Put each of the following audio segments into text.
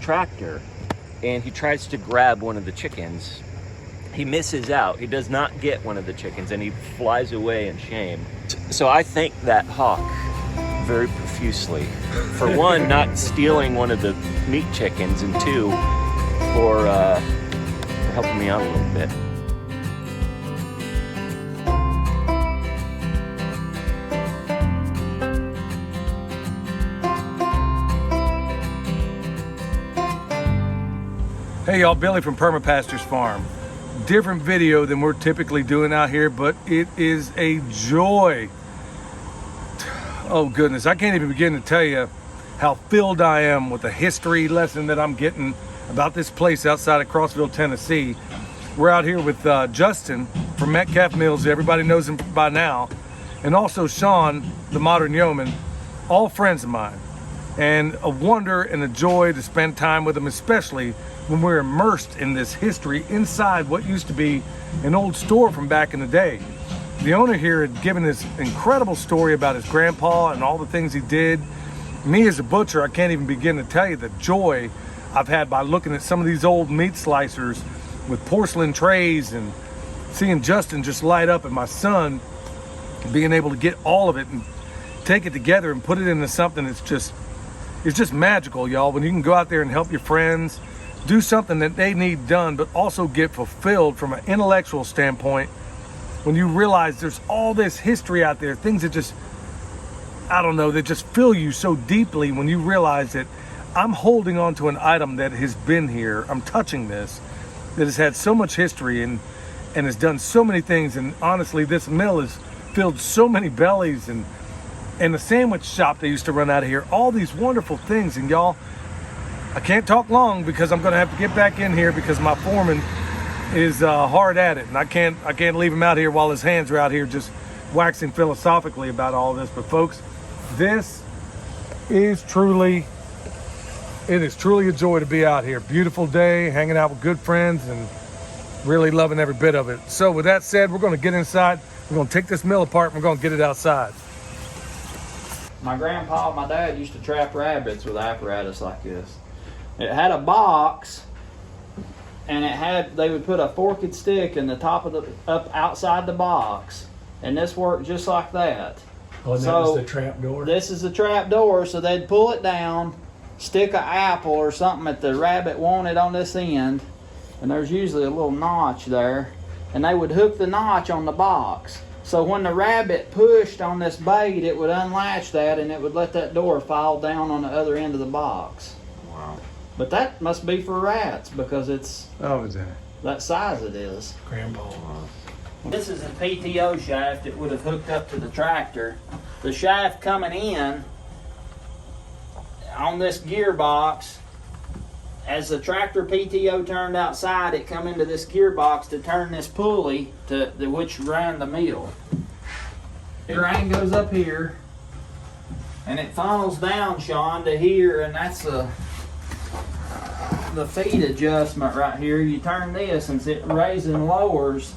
tractor and he tries to grab one of the chickens. He misses out. He does not get one of the chickens and he flies away in shame. So I thank that hawk very profusely. For one, not stealing one of the meat chickens, and two, for helping me out a little bit. Hey y'all, Billy from Perma Pastures Farm. Different video than we're typically doing out here, but it is a joy. Oh goodness, I can't even begin to tell you how filled I am with the history lesson that I'm getting about this place outside of Crossville, Tennessee. We're out here with Justin from Metcalf Mills. Everybody knows him by now. And also Sean, the modern yeoman, all friends of mine. And a wonder and a joy to spend time with them, especially when we're immersed in this history inside what used to be an old store from back in the day. The owner here had given this incredible story about his grandpa and all the things he did. Me as a butcher, I can't even begin to tell you the joy I've had by looking at some of these old meat slicers with porcelain trays and seeing Justin just light up, and my son being able to get all of it and take it together and put it into something that's just, it's just magical, y'all. When you can go out there and help your friends, do something that they need done, but also get fulfilled from an intellectual standpoint. When you realize there's all this history out there, things that just, I don't know, that just fill you so deeply when you realize that I'm holding on to an item that has been here. I'm touching this, that has had so much history and has done so many things. And honestly, this mill has filled so many bellies, and the sandwich shop they used to run out of here, all these wonderful things. And y'all, I can't talk long because I'm gonna have to get back in here because my foreman is hard at it, and I can't leave him out here while his hands are out here just waxing philosophically about all this. But folks, this is truly a joy to be out here. Beautiful day, hanging out with good friends, and really loving every bit of it. So with that said, we're gonna get inside. We're gonna take this mill apart and we're gonna get it outside. My grandpa and my dad used to trap rabbits with apparatus like this. It had a box, and they would put a forked stick in the top of up outside the box, and this worked just like that. Oh, and that was the trap door? This is the trap door, so they'd pull it down, stick an apple or something that the rabbit wanted on this end, and there's usually a little notch there, and they would hook the notch on the box. So when the rabbit pushed on this bait, it would unlatch that, and it would let that door fall down on the other end of the box. Wow. But that must be for rats because it's that size it is. Grandpa. This is a PTO shaft that would have hooked up to the tractor. The shaft coming in on this gearbox, as the tractor PTO turned outside, it come into this gearbox to turn this pulley to which ran the mill. The grain goes up here, and it funnels down, Sean, to here, and that's the feed adjustment right here. You turn this, and it raises and lowers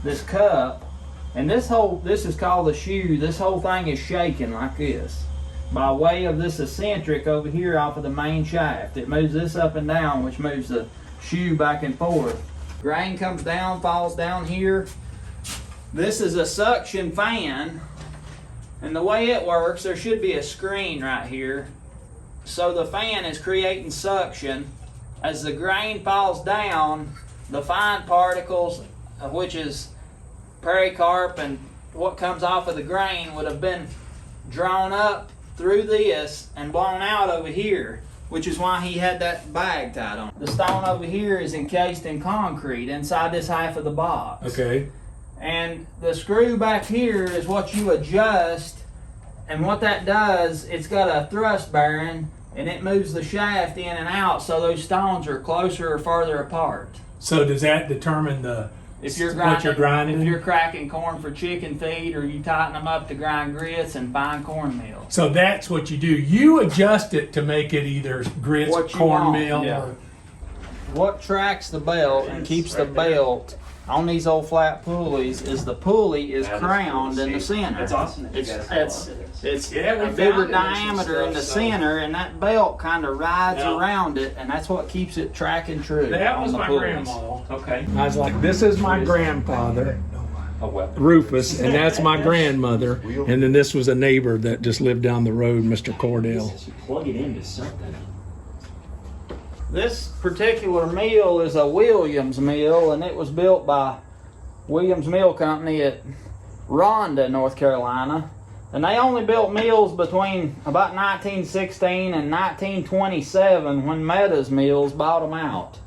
this cup, and this is called the shoe. This whole thing is shaking like this by way of this eccentric over here off of the main shaft. It moves this up and down, which moves the shoe back and forth. Grain comes down, falls down here. This is a suction fan, and the way it works, there should be a screen right here. So the fan is creating suction. As the grain falls down, the fine particles, which is pericarp and what comes off of the grain, would have been drawn up through this and blown out over here, which is why he had that bag tied on. The stone over here is encased in concrete inside this half of the box. Okay. And the screw back here is what you adjust, and what that does, it's got a thrust bearing, and it moves the shaft in and out so those stones are closer or farther apart. So does that determine If you're what you're grinding? If you're cracking corn for chicken feed, or you tighten them up to grind grits and fine cornmeal. So that's what you do. You adjust it to make it either grits, cornmeal, yeah. or What tracks the belt and keeps the belt on these old flat pulleys is the pulley is That is crowned cool. in the See, center. that's awesome that you guys have all of this. It's Yeah, we a bigger found it and some diameter in the stuff, so- center, and that belt kind of rides Yeah. around it, and that's what keeps it tracking true. That on was the my pulleys. grandma. Okay. I was like, this is my grandfather, A weapon. Rufus, and that's my grandmother. And then this was a neighbor that just lived down the road, Mr. Cordell. You plug it into something. This particular mill is a Williams mill, and it was built by Williams Mill Company at Ronda, North Carolina. And they only built mills between about 1916 and 1927 when Meadows Mills bought them out.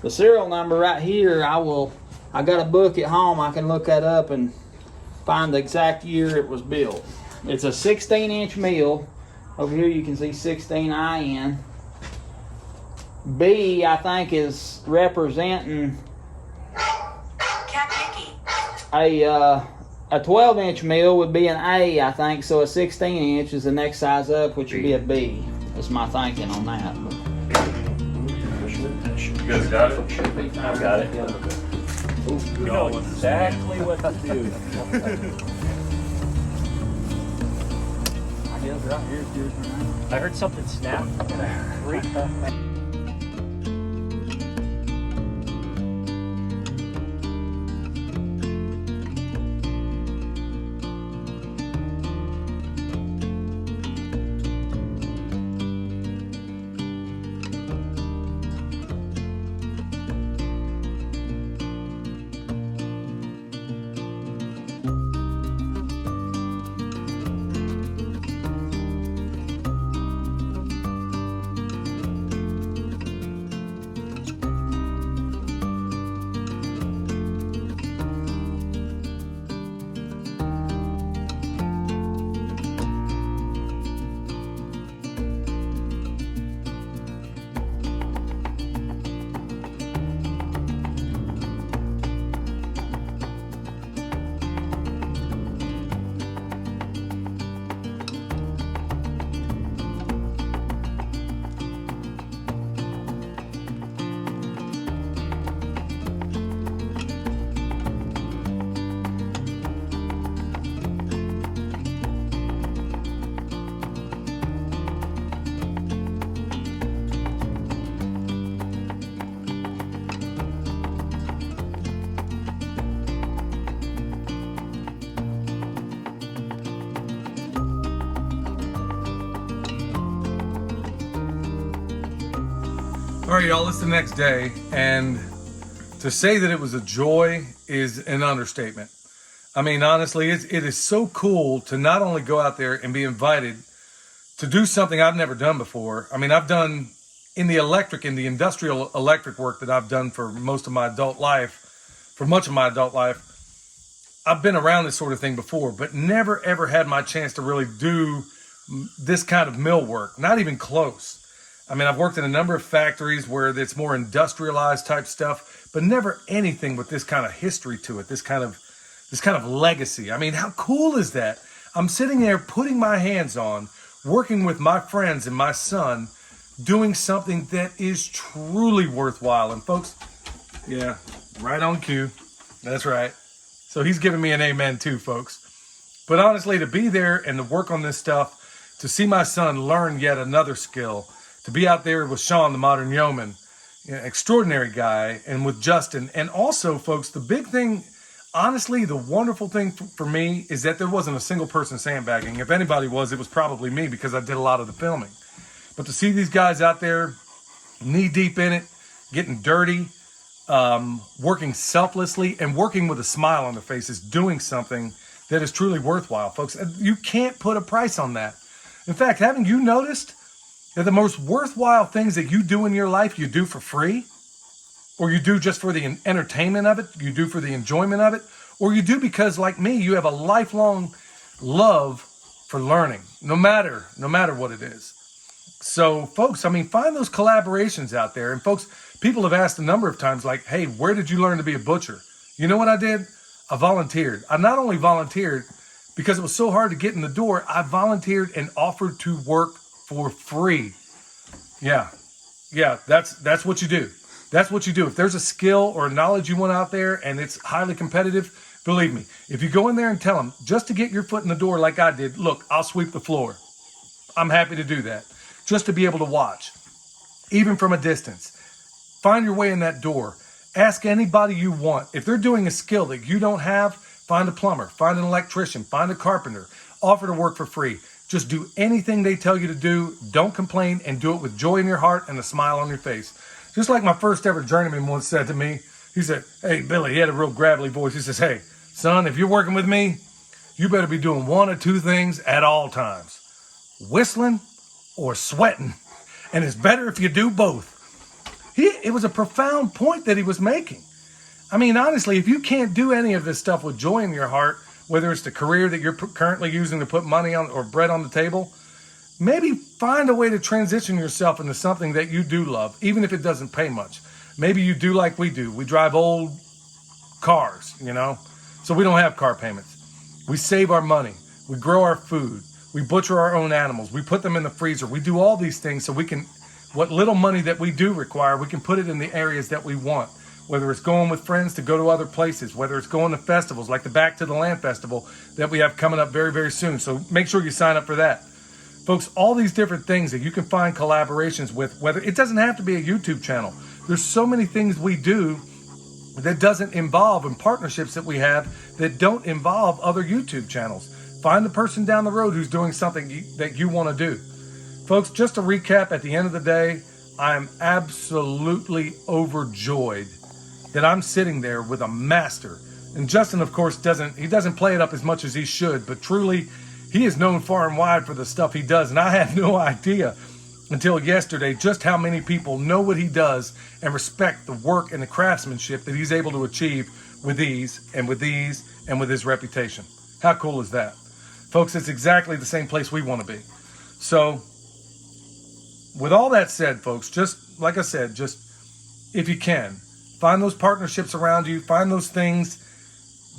The serial number right here, I got a book at home. I can look that up and find the exact year it was built. It's a 16-inch mill. Over here you can see 16IN. B, I think, is representing a 12-inch mill would be an A, I think. So a 16-inch is the next size up, which would be a B. That's my thinking on that. You guys got it? Should be fine. I've got it. You know exactly what to do. I guess right here's yours right now. I heard something snap and I freaked out. All right, y'all, it's the next day, and to say that it was a joy is an understatement. I mean, honestly, it is so cool to not only go out there and be invited to do something I've never done before. I mean, I've done in the industrial electric work that I've done for most of my adult life, for much of my adult life, I've been around this sort of thing before, but never ever had my chance to really do this kind of mill work, not even close. I mean, I've worked in a number of factories where it's more industrialized type stuff, but never anything with this kind of history to it, this kind of legacy. I mean, how cool is that? I'm sitting there putting my hands on, working with my friends and my son, doing something that is truly worthwhile. And folks, yeah, right on cue. That's right. So he's giving me an amen too, folks. But honestly, to be there and to work on this stuff, to see my son learn yet another skill, to be out there with Sean, the modern yeoman, extraordinary guy, and with Justin. And also, folks, the big thing, honestly, the wonderful thing for me is that there wasn't a single person sandbagging. If anybody was, it was probably me because I did a lot of the filming. But to see these guys out there knee deep in it, getting dirty, working selflessly, and working with a smile on their faces, doing something that is truly worthwhile, folks. You can't put a price on that. In fact, haven't you noticed that the most worthwhile things that you do in your life, you do for free? Or you do just for the entertainment of it, you do for the enjoyment of it, or you do because, like me, you have a lifelong love for learning, no matter what it is. So, folks, I mean, find those collaborations out there. And, folks, people have asked a number of times, like, hey, where did you learn to be a butcher? You know what I did? I volunteered. I not only volunteered because it was so hard to get in the door, I volunteered and offered to work for free. Yeah, that's what you do. That's what you do. If there's a skill or knowledge you want out there and it's highly competitive, believe me, if you go in there and tell them, just to get your foot in the door like I did, look, I'll sweep the floor. I'm happy to do that. Just to be able to watch, even from a distance. Find your way in that door. Ask anybody you want. If they're doing a skill that you don't have, find a plumber, find an electrician, find a carpenter, offer to work for free. Just do anything they tell you to do. Don't complain, and do it with joy in your heart and a smile on your face. Just like my first ever journeyman once said to me, he said, hey, Billy, he had a real gravelly voice. He says, hey, son, if you're working with me, you better be doing one or two things at all times. Whistling or sweating. And it's better if you do both. It was a profound point that he was making. I mean, honestly, if you can't do any of this stuff with joy in your heart, whether it's the career that you're currently using to put money on or bread on the table, maybe find a way to transition yourself into something that you do love, even if it doesn't pay much. Maybe you do like we do. We drive old cars, so we don't have car payments. We save our money. We grow our food. We butcher our own animals. We put them in the freezer. We do all these things so we can, what little money that we do require, we can put it in the areas that we want. Whether it's going with friends to go to other places, whether it's going to festivals like the Back to the Land Festival that we have coming up very, very soon. So make sure you sign up for that. Folks, all these different things that you can find collaborations with, whether it doesn't have to be a YouTube channel. There's so many things we do that doesn't involve, and partnerships that we have that don't involve other YouTube channels. Find the person down the road who's doing something that you want to do. Folks, just to recap, at the end of the day, I am absolutely overjoyed that I'm sitting there with a master. And Justin, of course, doesn't play it up as much as he should, but truly, he is known far and wide for the stuff he does. And I had no idea until yesterday just how many people know what he does and respect the work and the craftsmanship that he's able to achieve with these and with his reputation. How cool is that? Folks, it's exactly the same place we want to be. So, with all that said, folks, just like I said, just if you can, find those partnerships around you. Find those things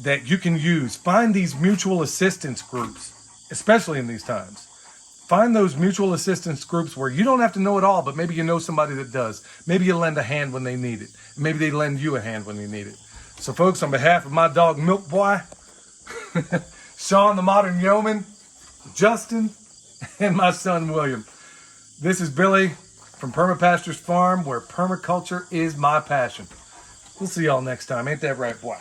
that you can use. Find these mutual assistance groups, especially in these times. Find those mutual assistance groups where you don't have to know it all, but maybe you know somebody that does. Maybe you lend a hand when they need it. Maybe they lend you a hand when you need it. So, folks, on behalf of my dog, Milk Boy, Sean, the Modern Yeoman, Justin, and my son, William, this is Billy from Perma Pastures Farm, where permaculture is my passion. We'll see y'all next time. Ain't that right, boy?